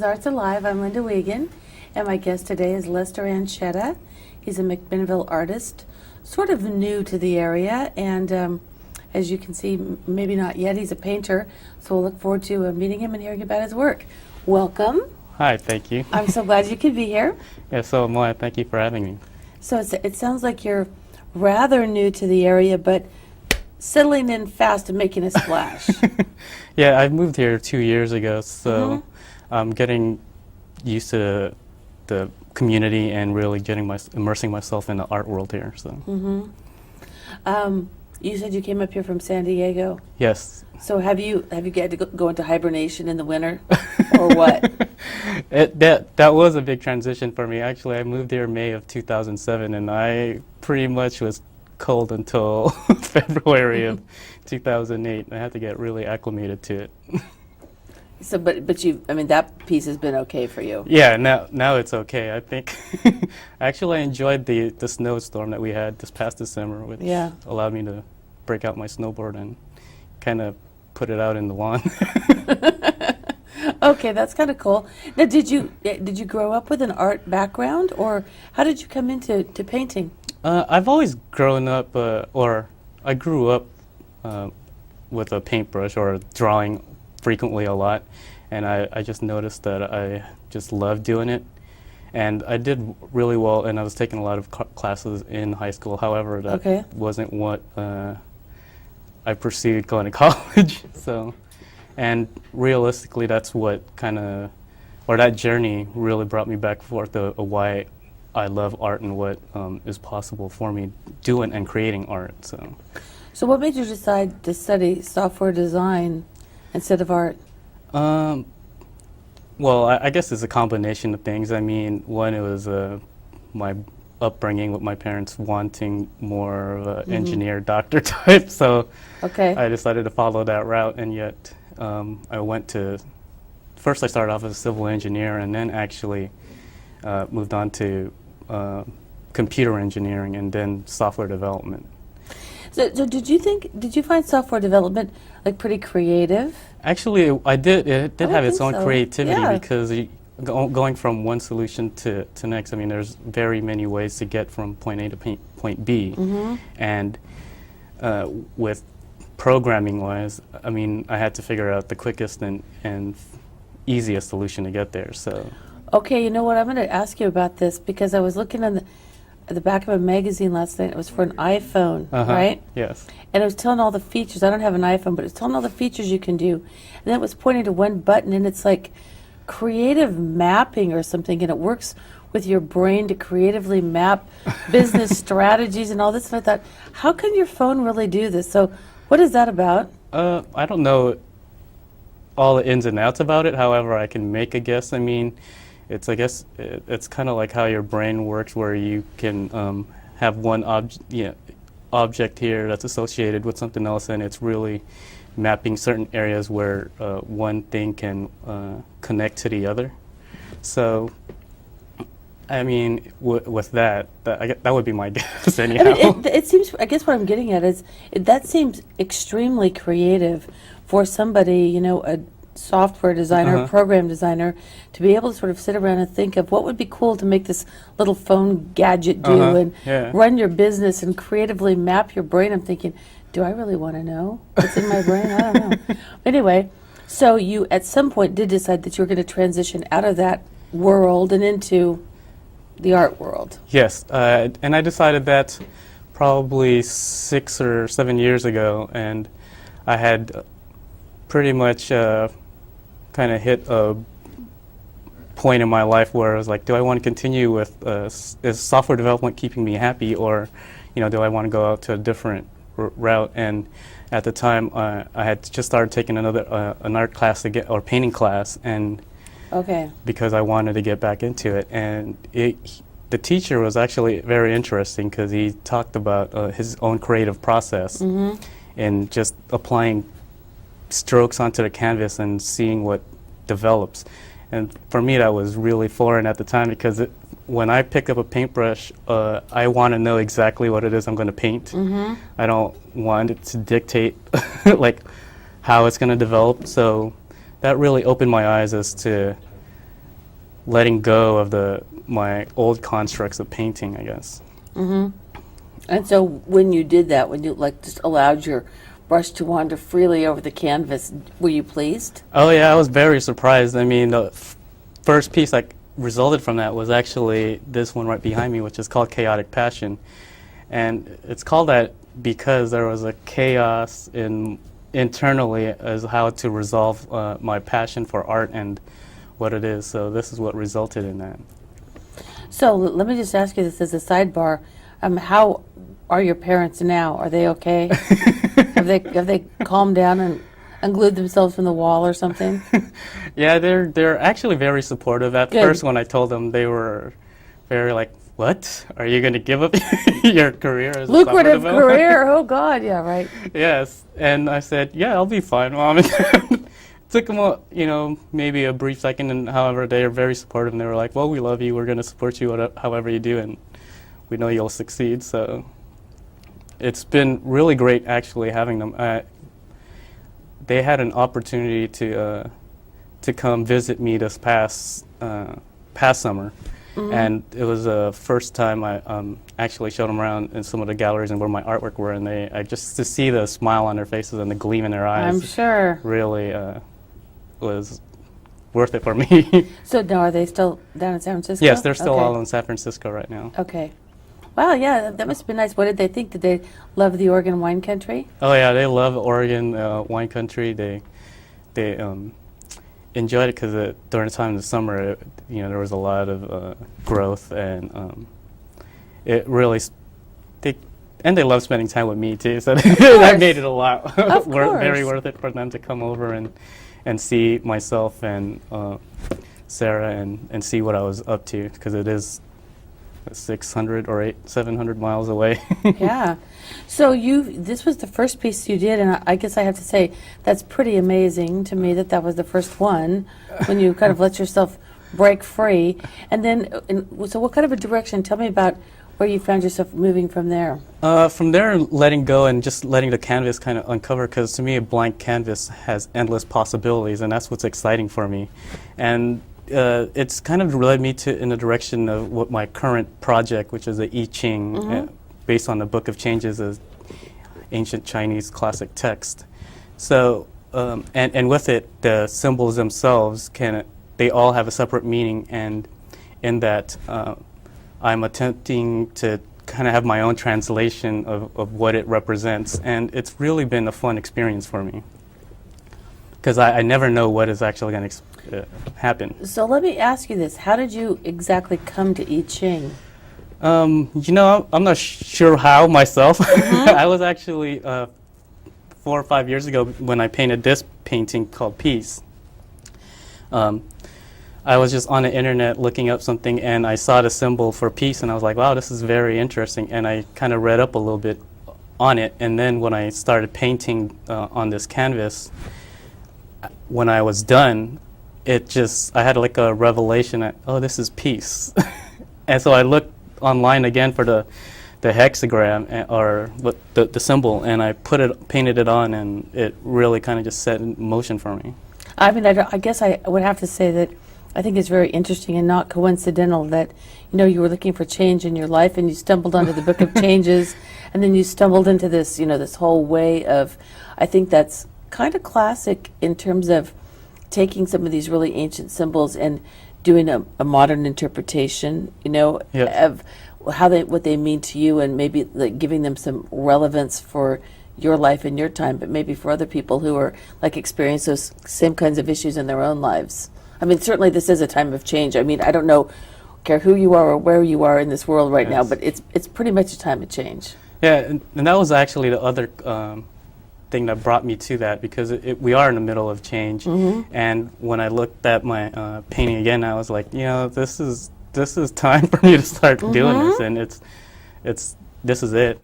Arts Alive. I'm Lynda Wiegan, and my guest today is Lester Ancheta. He's a McMinnville artist, sort of new to the area, and as you can see, maybe not yet, he's a painter, so we'll look forward to meeting him and hearing about his work. Welcome. Hi, thank you. I'm so glad you could be here. Yeah, so am I. Thank you for having me. So it sounds like you're rather new to the area, but settling in fast and making a splash. Yeah, I moved here 2 years ago, so I'm getting used to the community and really immersing myself in the art world here. So. You said you came up here from San Diego. Yes. So have you had to go into hibernation in the winter, or what? That was a big transition for me. Actually, I moved here May of 2007, and I pretty much was cold until February of 2008. I had to get really acclimated to it. So, but I mean, that piece has been okay for you. Yeah, now it's okay. I think actually I enjoyed the snowstorm that we had this past December, which allowed me to break out my snowboard and kind of put it out in the lawn. Okay, that's kind of cool. Now, did you grow up with an art background, or how did you come into painting? I've always grown up, or I grew up with a paintbrush or drawing frequently a lot, and I just noticed that I just loved doing it, and I did really well, and I was taking a lot of classes in high school. However, that wasn't what I pursued going to college. So, and realistically, that's what that journey really brought me back forth of why I love art and what is possible for me doing and creating art. So what made you decide to study software design instead of art? Well, I guess it's a combination of things. I mean, one, it was my upbringing with my parents wanting more of an engineer, doctor type. So I decided to follow that route, and yet first I started off as a civil engineer, and then actually moved on to computer engineering and then software development. So did you find software development like pretty creative? Actually, I did. It did have its own creativity because going from one solution to next, I mean, there's very many ways to get from point A to point B. And with programming-wise, I mean, I had to figure out the quickest and easiest solution to get there. So. Okay, you know what? I'm going to ask you about this because I was looking at the back of a magazine last night. It was for an iPhone, right? Yes. And it was telling all the features. I don't have an iPhone, but it was telling all the features you can do. And then it was pointing to one button, and it's like creative mapping or something, and it works with your brain to creatively map business strategies and all this. And I thought, how can your phone really do this? So what is that about? I don't know all the ins and outs about it. However, I can make a guess. I mean, it's kind of like how your brain works, where you can have one object here that's associated with something else, and it's really mapping certain areas where one thing can connect to the other. So, I mean, with that would be my guess anyhow. I mean, it seems, I guess what I'm getting at is, that seems extremely creative for somebody, you know, a software designer, program designer, to be able to sort of sit around and think of what would be cool to make this little phone gadget do and run your business and creatively map your brain. I'm thinking, do I really want to know what's in my brain? I don't know. Anyway, so you at some point did decide that you were going to transition out of that world and into the art world. Yes, and I decided that probably 6 or 7 years ago, and I had pretty much kind of hit a point in my life where I was like, do I want to continue with is software development keeping me happy, or do I want to go out to a different route? And at the time, I had just started taking an art class or painting class, and because I wanted to get back into it. And the teacher was actually very interesting because he talked about his own creative process and just applying strokes onto the canvas and seeing what develops. And for me, that was really foreign at the time, because when I pick up a paintbrush, I want to know exactly what it is I'm going to paint. I don't want it to dictate like how it's going to develop. So that really opened my eyes as to letting go of my old constructs of painting, I guess. And so when you did that, when you like just allowed your brush to wander freely over the canvas, were you pleased? Oh yeah, I was very surprised. I mean, the first piece that resulted from that was actually this one right behind me, which is called Chaotic Passion. And it's called that because there was a chaos internally as how to resolve my passion for art and what it is. So this is what resulted in that. So let me just ask you this as a sidebar. How are your parents now? Are they okay? have they calmed down and unglued themselves from the wall or something? Yeah, they're actually very supportive. At Good. first, when I told them, they were very like, "What? Are you going to give up your career as Lucrative a software developer?" career. Oh God, yeah, right. Yes, and I said, "Yeah, I'll be fine, Mom." It took them, maybe a brief second, and however, they are very supportive, and they were like, "Well, we love you. We're going to support you however you do, and we know you'll succeed." So it's been really great actually having them. They had an opportunity to come visit me this past summer, and it was the first time I actually showed them around in some of the galleries and where my artwork were, and just to see the smile on their faces and the gleam in their eyes, I'm sure. really was worth it for me. So now are they still down in San Francisco? Yes, they're still Okay. all in San Francisco right now. Okay. Wow, yeah, that must have been nice. What did they think? Did they love the Oregon wine country? Oh yeah, they love Oregon wine country. They enjoyed it because during the time of the summer, there was a lot of growth, and it really they love spending time with me too. So that made it a lot very worth it for them to come over and see myself and Sarah and see what I was up to, because it is 600 or 700 miles away. Yeah. So this was the first piece you did, and I guess I have to say that's pretty amazing to me that was the first one when you kind of let yourself break free. And then, so what kind of a direction? Tell me about where you found yourself moving from there. From there, letting go and just letting the canvas kind of uncover, because to me a blank canvas has endless possibilities, and that's what's exciting for me. And it's kind of led me in the direction of what my current project, which is the I Ching, based on the Book of Changes, as ancient Chinese classic text. So, and with it, the symbols themselves they all have a separate meaning, and in that, I'm attempting to kind of have my own translation of what it represents, and it's really been a fun experience for me, because I never know what is actually going to happen. So let me ask you this. How did you exactly come to I Ching? I'm not sure how myself. I was actually 4 or 5 years ago when I painted this painting called Peace. I was just on the internet looking up something, and I saw the symbol for peace, and I was like, wow, this is very interesting, and I kind of read up a little bit on it. And then when I started painting on this canvas, when I was done, I had like a revelation that, oh, this is peace. And so I looked online again for the hexagram or the symbol, and I painted it on, and it really kind of just set in motion for me. I mean, I guess I would have to say that I think it's very interesting and not coincidental that, you were looking for change in your life, and you stumbled onto the Book of Changes, and then you stumbled into this, this whole way of, I think that's kind of classic in terms of taking some of these really ancient symbols and doing a modern interpretation, of what they mean to you, and maybe like giving them some relevance for your life and your time, but maybe for other people who are like experience those same kinds of issues in their own lives. I mean, certainly this is a time of change. I mean, I don't care who you are or where you are in this world right now, but it's pretty much a time of change. Yeah, and that was actually the other thing that brought me to that, because we are in the middle of change. And when I looked at my painting again, I was like, this is time for me to start doing this, and this is it.